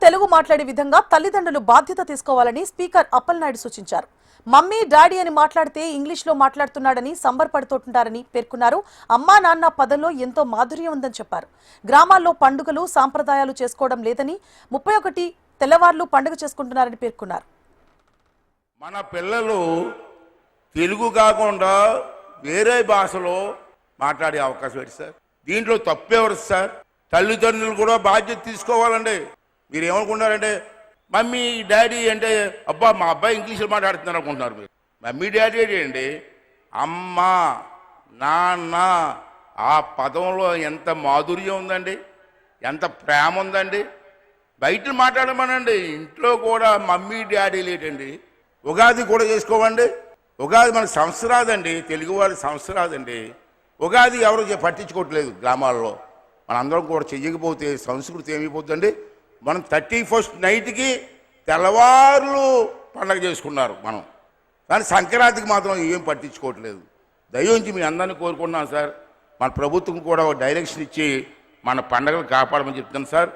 తెలుగు మాట్లాడే విధంగా తల్లిదండ్రులు బాధ్యత తీసుకోవాలని స్పీకర్ అప్పలనాయుడు సూచించారు. మమ్మీ డాడీ అని మాట్లాడితే ఇంగ్లీష్లో మాట్లాడుతున్నాడని సంబరపడుతుంటారని పేర్కొన్నారు. అమ్మా నాన్న పదంలో ఎంతో మాధుర్యం ఉందని చెప్పారు. గ్రామాల్లో పండుగలు సాంప్రదాయాలు చేసుకోవడం లేదని 31 తెల్లవార్లు పండుగ చేసుకుంటున్నారని పేర్కొన్నారు. మన పిల్లలు తెలుగు కాకుండా వేరే భాషలో మాట్లాడే అవకాశం ఏంటి సార్? దీంట్లో తప్పేవారు సార్? తల్లిదండ్రులు కూడా బాధ్యత తీసుకోవాలండి. మీరు ఏమనుకుంటారంటే మమ్మీ డాడీ అంటే అబ్బా మా అబ్బాయి ఇంగ్లీష్లో మాట్లాడుతున్నారు అనుకుంటున్నారు. మీరు మమ్మీ డాడీ అండి, అమ్మ నాన్న ఆ పదంలో ఎంత మాధుర్యం ఉందండి, ఎంత ప్రేమ ఉందండి. బయట మాట్లాడమనండి, ఇంట్లో కూడా మమ్మీ డాడీ లేటండి. ఉగాది కూడా చేసుకోవండి. ఉగాది మనకు సంవత్సరాదండి, తెలుగు వారి సంవత్సరాదండి. ఉగాది ఎవరు పట్టించుకోవట్లేదు గ్రామాల్లో. మనందరం కూడా చెయ్యకపోతే సంస్కృతి ఏమైపోతుందండి. మనం 31st నైట్కి తెల్లవారులు పండగ చేసుకున్నారు మనం, కానీ సంక్రాంతికి మాత్రం ఏం పట్టించుకోవట్లేదు. దయించి మీ అందరినీ కోరుకున్నాను సార్, మన ప్రభుత్వం కూడా డైరెక్షన్ ఇచ్చి మన పండగలు కాపాడమని చెప్తున్నాను సార్.